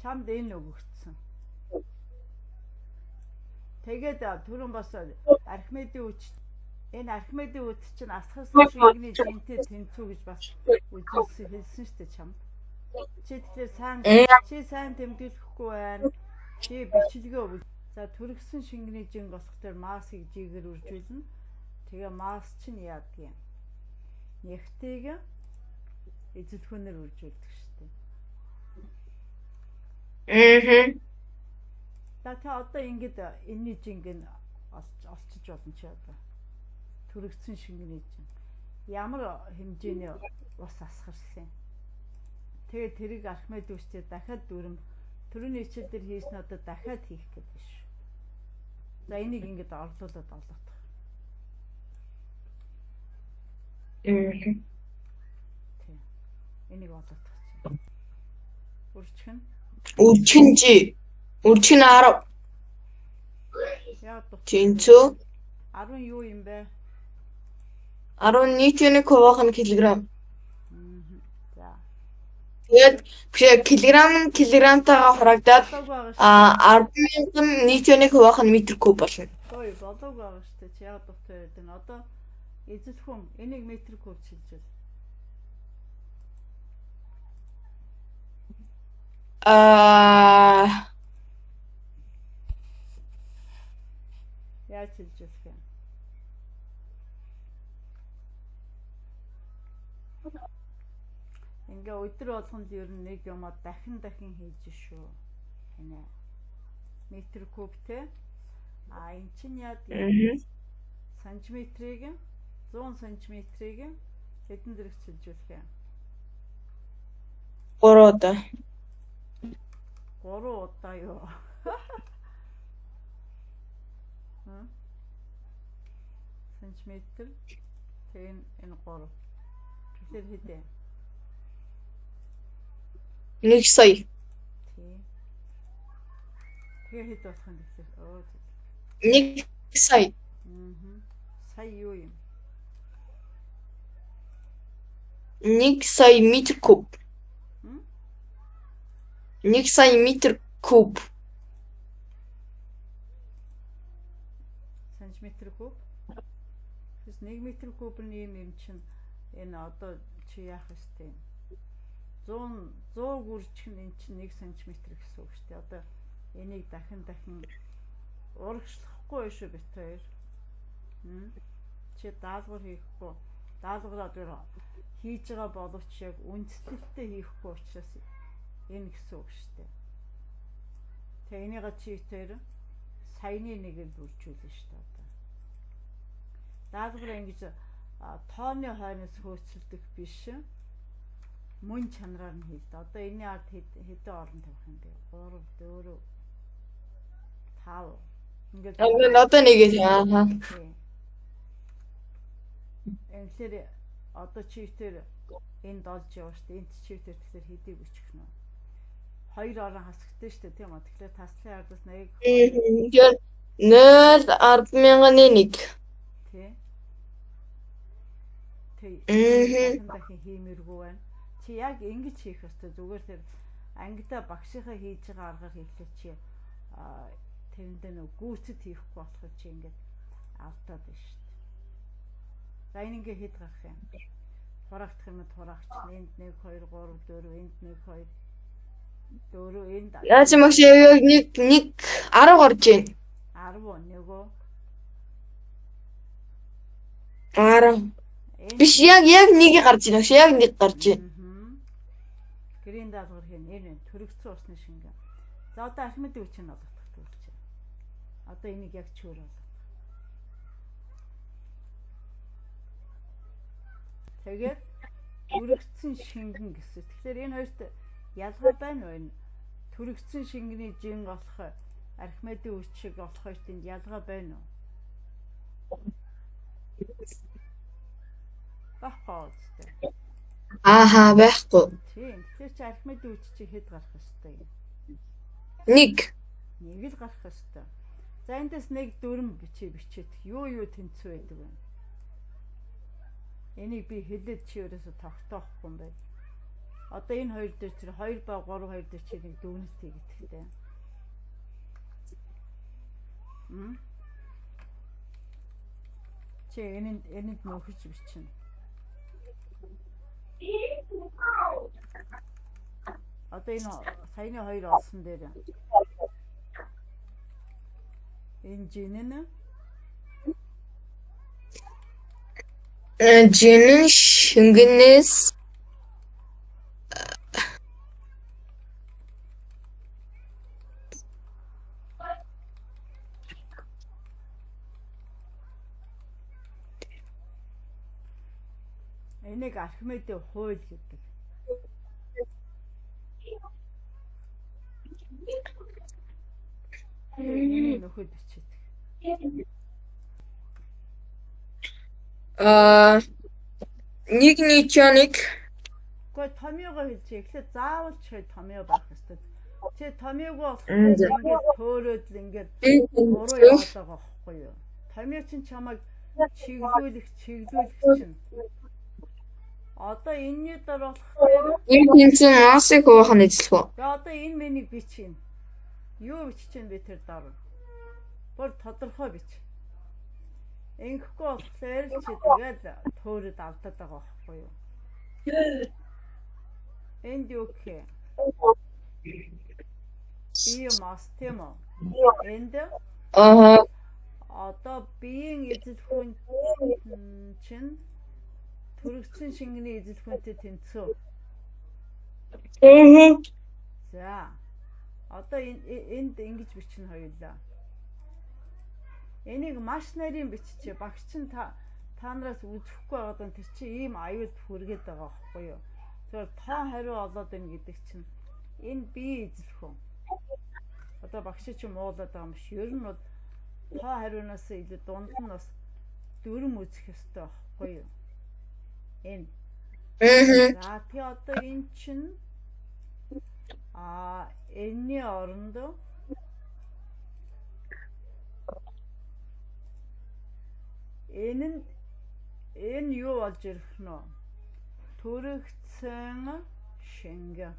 Чамд энэ өгөгдсөн. Тэгээд түрүүн бас Архимедийн үуч энэ Архимедийн үуч чинь асхасан шингэний жинтэй тэнцүү гэж бас үзүүлсэн хэлсэн шүү дээ чамд. Чи тэгэхээр сайн тэмдэглэхгүй байна. Чи бичлэгээ өгөх. За түргсэн шингэний жин болох тэр маскыг жигээр үржүүлнэ. Тэгээ маск чинь яадгийн. Нягтыг эзэлхүүнээр үржүүлдэг шүү дээ. Та одоо ингэж энэний жинг олчиж болно чи одоо. Түргсэн шингэний жин. Ямар хэмжээний ус асгарсан. Тэгээ тэрийг Архимед үстэй дахиад дүрм түрүүний хичээл дээр хийсэн одоо дахиад хийх гэдэг биш. За энийг ингэж орлуулад олгох. Тийм. Энийг олгох. Үржих нь. Үржих нь 10. Яг тэнцүү 10 юу юм бэ? 10 нийтийн хувийнх нь килограмм. За. Тэгээд килограммтайгаа хурагдаад 10,000 нийтийн хувийнх нь метр куб болно. Ой, болоог байгаа шүү дээ. Чи яг докторд энэ одоо эзэлхүүн энийг метр куб хэлжээ. Яаж хэлжээ вэ? Ингээ өдөр болгонд ер нь нэг юм дахин хийж шүү. Хинэ. Метр куб те. Энэ чинь яа сантиметрийг 100 сантиметрийг хэдэн зэрэг чилжүүлэх юм? 3 удаа. 3 удаа юу? Сантиметр. Тэгээ энэ 3. Тэгэхээр хэдэ? 1 сая. Тэгээ хэд болох юм бэ? 1 сая. Сая юу юм? 1 сая метр куб. 1 сая метр куб. Сантиметр куб. Тэс 1 метр кубны юм чинь энэ одоо чи яах вэ? 100 гүржих нь эн чинь 1 сантиметр гэсэн үг шүү дээ. Одоо энийг дахин урагшлахгүй шүү бит хоёр. Чи даалгавар хийхгүй. Даалгавраа дээр хийж байгаа боловч яг үндэслэлтэй хийхгүй учраас энэ гэсэн үг шүү дээ. Тэгээ энийг чи тэр саяны нэгээр үржүүлнэ шүү дээ одоо. Даалгавраа ингэж тооны хойноос хөөцөлдөх биш. Мөн чанараар нь хийлээ. Одоо энэний ард хэдэн орон тавих юм бэ? 3, 4, 5. Ингээд одоо нэгээд Тэгэхээр одоо чивтэр энд олж яваа шүү дээ. Энд чивтэр тэгэхээр хэдийг өчөх нь. 2 орон хасагдсан шүү дээ, тийм үү? Тэгэхээр таслын ардаас 0.10,000-1. Тий. Дахин хиймэргүй байна. Чи яг ингэж хийх ёстой. Зүгээр тэр ангидаа багшийнхаа хийж байгаа аргаар хийлээ чи тэрэндээ нэг гүйцэд хийхгүй болохоор чи ингэж автаад байна шүү дээ. За энэ ингээ хэд гарах юм? Хурагдах юм хураагч. Энд 1 2 3 4 энд 1 2 4 энд яаж юм агш яг нэг 10 гарч ийн. 10 нөгөө 10 биш яг нэг гарч ийн агш яг нэг гарч ийн. Гэрийн даалгавар хийн энэ төрөгцсөн усны шингэн. За одоо Архимедийн үуч нь олгох төлөвч. Одоо энийг яг чөөр болгох. Тэгээд төрөгцсөн шингэн гэсэн. Тэгэхээр энэ хоёрт ялгаа байна уу энэ? Төрөгцсөн шингэний жин болох Архимедийн үуч шиг болох хоёрт энд ялгаа байна уу? Баггүй. Байхгүй. Тийм. Тэгэхээр чи Архимедийн үуч чи хэд гарах ёстой юм? 1 л гарах ёстой. За эндээс нэг дүрм бичээд юу тэнцүү байдаг вэ? Энийг би хэлээд чи өөрөөсө тогтоохгүй юм байна. Одоо энэ хоёр дээр тэр 2 ба 3 хоёр дээр чи нэг дүгнэлт хийгээдтэй. Чи энд нөхөж бичнэ. Одоо энэ саяны хоёр олсон дээр энэ жинэн жинэн шингэнээс энийг Архимедийн хууль гэдэг. Энийг нөхөд бичээд. нэг нийтёник. Гэхдээ томьёогоо хэлж эхлээд заавал чи томьёо байх ёстой. Чи томьёогоо ингээд төөрөөд л ингээд уруу яваад байгаа байхгүй юу? Томьёо чинь чамайг чиглүүлэх чинь. Одоо энэний дараа болох энэ тэнцэн масыг хуваах нь эзлэх үү? Одоо энэ менийг бичнэ. Юу бичиж чинь би тэр дараа. Бүр тодорхой бич. Ингэхгүй болохоор чи тэгээд төөрөд алдаад байгаа байхгүй юу? Энд юу гэх? Биомас тийм үү? Энд одоо биеийн эзэлхүүн чинь төрөгцөн шингэний эзэлхүүнтэй тэнцүү. За. Одоо энд ингэж бичнэ хоёулаа. Энийг маш нарийн биччихэ. Багш чинь та нараас үзэхгүй байгаад энэ чи ийм аюулд хүргээд байгаа байхгүй юу? Тэгэхээр тоо хариу олоод байна гэдэг чинь энэ бие эзэлхүүн. Одоо багш чинь муулаад байгаа юм шиг. Ер нь бол тоо хариунаас илүү дунд нь бас дүрм үзэх ёстой байхгүй юу? Энэ. За тий одоо энэ чинь энэний оронд энэ юу болж ирэх нь вэ? Төрөгцөн шингэ.